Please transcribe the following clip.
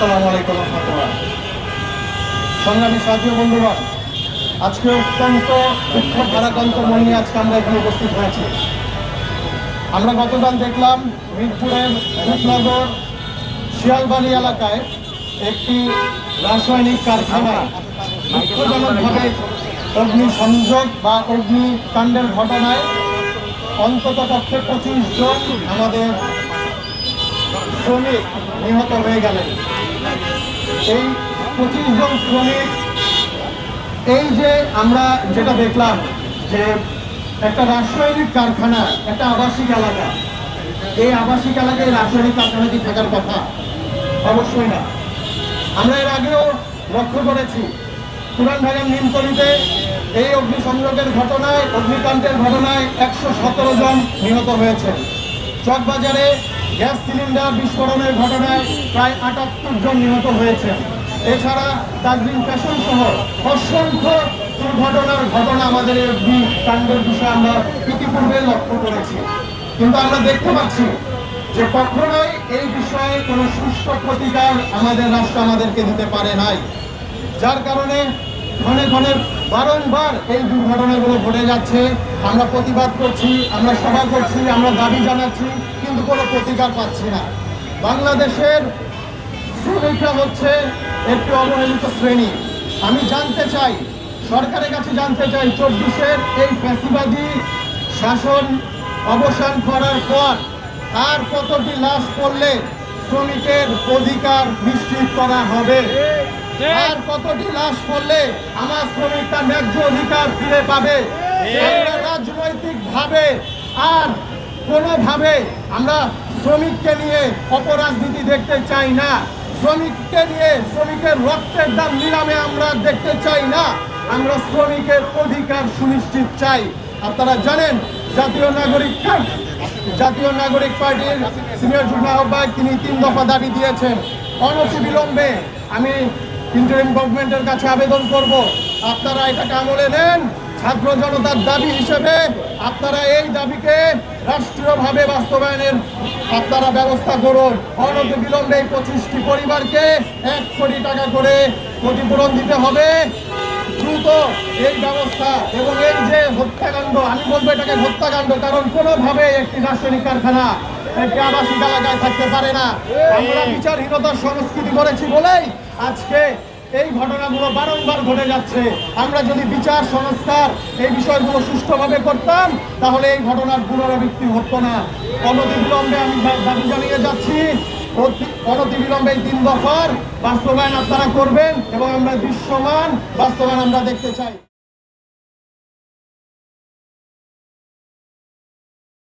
আসসালামু আলাইকুম রহমতুল্লাহ। সংগ্রামী সাথী বন্ধুগণ, আজকে অত্যন্ত দুঃখ ভারাক্রান্ত মন নিয়ে আজকে আমরা এখানে উপস্থিত হয়েছি। আমরা গতকাল দেখলাম মিরপুরের রূপনগর শিয়ালবাড়ি এলাকায় একটি রাসায়নিক কারখানায় দুঃখজনকভাবে অগ্নিসংযোগ বা অগ্নিকাণ্ডের ঘটনায় অন্তত পক্ষে 25 জন আমাদের শ্রমিক নিহত হয়ে গেলেন। এই 25 জন শ্রমিক, এই যে আমরা যেটা দেখলাম যে একটা রাসায়নিক কারখানা, একটা আবাসিক এলাকা, এই আবাসিক এলাকায় রাসায়নিক কারখানাটি থাকার কথা অবশ্যই না। আমরা এর আগেও লক্ষ্য করেছি পুরান ঢাকার নিমতলীতে এই অগ্নিসংযোগের ঘটনায়, অগ্নিকাণ্ডের ঘটনায় 117 জন নিহত হয়েছে। চকবাজারে গ্যাস সিলিন্ডার বিস্ফোরণের ঘটনায় প্রায় 78 জন নিহত হয়েছে। এছাড়া তাজরিন ফ্যাশন সহ অসংখ্য দুর্ঘটনার ঘটনা আমাদের এই অগ্নিকাণ্ডের বিষয়ে আমরা ইতিপূর্বে লক্ষ্য করেছি। কিন্তু আমরা দেখতে পাচ্ছি যে কখনোই এই বিষয়ে কোনো সুষ্ঠু প্রতিকার আমাদের রাষ্ট্র আমাদেরকে দিতে পারে নাই, যার কারণে ঘনে ঘনে বারংবার এই দুর্ঘটনাগুলো ঘটে যাচ্ছে। আমরা প্রতিবাদ করছি, আমরা সভা করছি, আমরা দাবি জানাচ্ছি, কিন্তু কোনো প্রতিকার পাচ্ছি না। বাংলাদেশের শ্রমিকরা হচ্ছে একটি অবহেলিত শ্রেণী। আমি জানতে চাই, সরকারের কাছে জানতে চাই, 24-এর এই ফ্যাসিবাদী শাসন অবসান করার পর আর কতটি লাশ পড়লে শ্রমিকের অধিকার নিশ্চিত করা হবে? আর কতটি লাশ পড়লে আমার শ্রমিক তার ন্যায্য অধিকার ফিরে পাবে? আমরা রাজনৈতিক ভাবে আর কোনোভাবে আমরা শ্রমিককে নিয়ে অপরাজনীতি দেখতে চাই না। শ্রমিককে নিয়ে শ্রমিকের রক্তের দাম নিলামে আমরা দেখতে চাই না। আমরা শ্রমিকের অধিকার সুনিশ্চিত চাই। আপনারা জানেন জাতীয় নাগরিক পার্টির সিনিয়র যুগ্ম আহ্বায়ক তিনি 3 দফা দাবি দিয়েছেন। অনতিবিলম্বে আমি ইন্টারিম গভর্নমেন্টের কাছে আবেদন করব, আপনারা এটাকে আমলে নেন। ছাত্র জনতার দাবি হিসেবে আপনারা এই দাবিকে রাষ্ট্রীয়ভাবে বাস্তবায়নের আপনারা ব্যবস্থা করুন। অনতিবিলম্বে 25টি পরিবারকে 1 কোটি টাকা করে ক্ষতিপূরণ দিতে হবে। দ্রুত এই ব্যবস্থা এবং এই যে হত্যাকাণ্ড, আমি বলবো এটাকে হত্যাকাণ্ড, কারণ কোনোভাবে একটি রাসায়নিক কারখানা একটি আবাসিক এলাকায় থাকতে পারে না। আমরা বিচারহীনতার সংস্কৃতি করেছি বলেই আজকে এই ঘটনাগুলো বারংবার ঘটে যাচ্ছে। আমরা যদি বিচার সংস্কার এই বিষয়গুলো সুষ্ঠুভাবে করতাম তাহলে এই ঘটনার পুনরাবৃত্তি হতো না। অনতিবিলম্বে আমি দাবি জানিয়ে যাচ্ছি, অনতিবিলম্বে 3 দফার বাস্তবায়ন আপনারা করবেন এবং আমরা দৃশ্যমান বাস্তবায়ন আমরা দেখতে চাই।